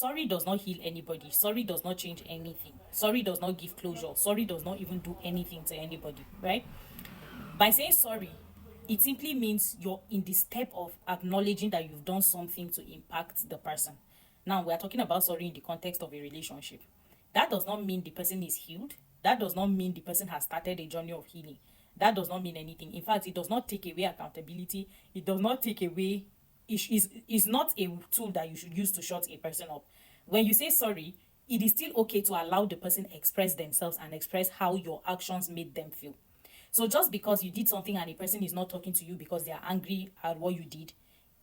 sorry does not heal anybody. Sorry does not change anything. Sorry does not give closure. Sorry does not even do anything to anybody, right? By saying sorry, it simply means you're in the step of acknowledging that you've done something to impact the person. Now, we are talking about sorry in the context of a relationship. That does not mean the person is healed. That does not mean the person has started a journey of healing. That does not mean anything. In fact, it does not take away accountability. It does not take away, is not a tool that you should use to shut a person up. When you say sorry, it is still okay to allow the person express themselves and express how your actions made them feel. So just because you did something and a person is not talking to you because they are angry at what you did,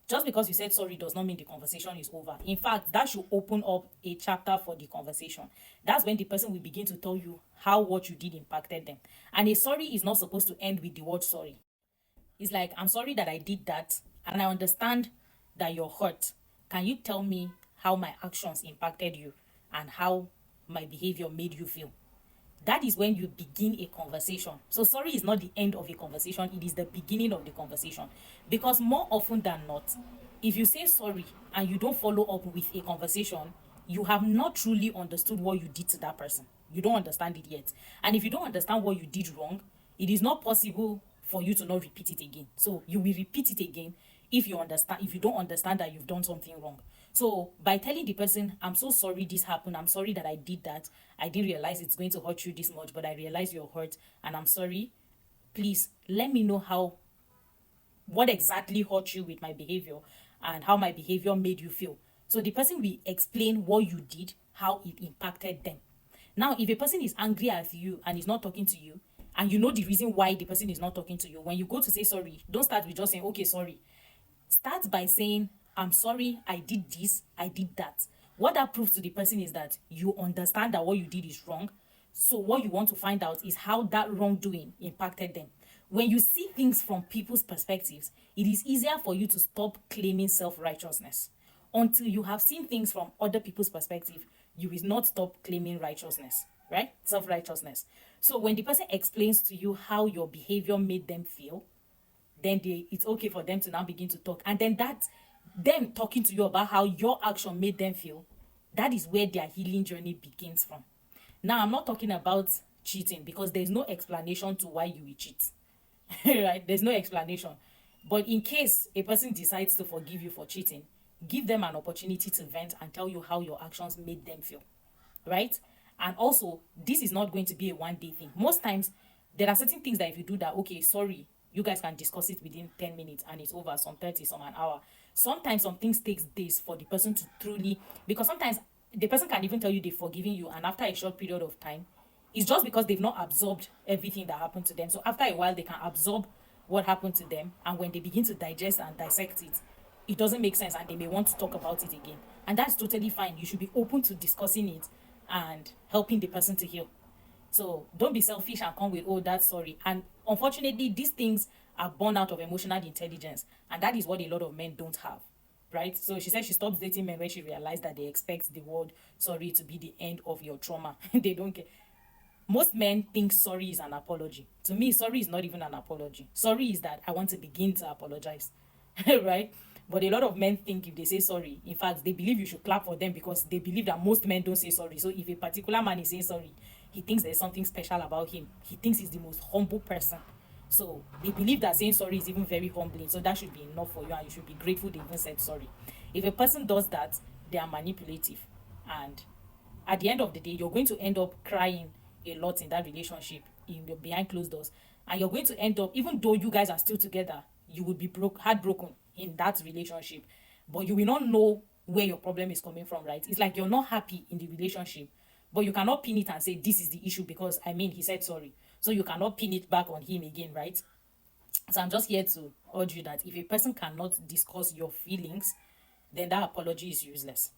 just because you said sorry does not mean the conversation is over. In fact, that should open up a chapter for the conversation. That's when the person will begin to tell you how what you did impacted them. And a sorry is not supposed to end with the word sorry. It's like, I'm sorry that I did that, and I understand that you're hurt. Can you tell me how my actions impacted you and how my behavior made you feel? That is when you begin a conversation. So sorry is not the end of a conversation, it is the beginning of the conversation. Because more often than not, if you say sorry and you don't follow up with a conversation, you have not truly understood what you did to that person. You don't understand it yet. And if you don't understand what you did wrong, it is not possible for you to not repeat it again. So you will repeat it again if you don't understand that you've done something wrong. So by telling the person, I'm so sorry this happened, I'm sorry that I did that, I didn't realize it's going to hurt you this much, but I realize you're hurt and I'm sorry. Please let me know what exactly hurt you with my behavior and how my behavior made you feel. So the person will explain what you did, how it impacted them. Now, if a person is angry at you and is not talking to you, and you know the reason why the person is not talking to you, when you go to say sorry, don't start with just saying, okay, sorry. Start by saying, I'm sorry, I did this, I did that. What that proves to the person is that you understand that what you did is wrong. So what you want to find out is how that wrongdoing impacted them. When you see things from people's perspectives, it is easier for you to stop claiming self-righteousness. Until you have seen things from other people's perspective, you will not stop claiming righteousness, right? Self-righteousness. So when the person explains to you how your behavior made them feel, then it's okay for them to now begin to talk. And then them talking to you about how your action made them feel, that is where their healing journey begins from. Now, I'm not talking about cheating because there's no explanation to why you will cheat. Right? There's no explanation. But in case a person decides to forgive you for cheating, give them an opportunity to vent and tell you how your actions made them feel. Right? And also, this is not going to be a one-day thing. Most times, there are certain things that if you do that, okay, sorry, you guys can discuss it within 10 minutes and it's over, some 30, some an hour. Sometimes some things takes days for the person to truly, because sometimes the person can even tell you they've forgiven you, and after a short period of time, it's just because they've not absorbed everything that happened to them. So after a while, they can absorb what happened to them, and when they begin to digest and dissect it, it doesn't make sense and they may want to talk about it again. And that's totally fine. You should be open to discussing it and helping the person to heal. So don't be selfish and come with, oh, that's sorry. And unfortunately, these things are born out of emotional intelligence. And that is what a lot of men don't have. Right? So she said she stopped dating men when she realized that they expect the word sorry to be the end of your trauma. They don't care. Most men think sorry is an apology. To me, sorry is not even an apology. Sorry is that I want to begin to apologize. Right? But a lot of men think if they say sorry, in fact, they believe you should clap for them because they believe that most men don't say sorry. So if a particular man is saying sorry, he thinks there's something special about him. He thinks he's the most humble person. So they believe that saying sorry is even very humbling. So that should be enough for you and you should be grateful they even said sorry. If a person does that, they are manipulative. And at the end of the day, you're going to end up crying a lot in that relationship behind closed doors. And you're going to end up, even though you guys are still together, you will be heartbroken in that relationship. But you will not know where your problem is coming from, right? It's like you're not happy in the relationship, but you cannot pin it and say this is the issue because he said sorry. So you cannot pin it back on him again, right? So I'm just here to urge you that if a person cannot discuss your feelings, then that apology is useless.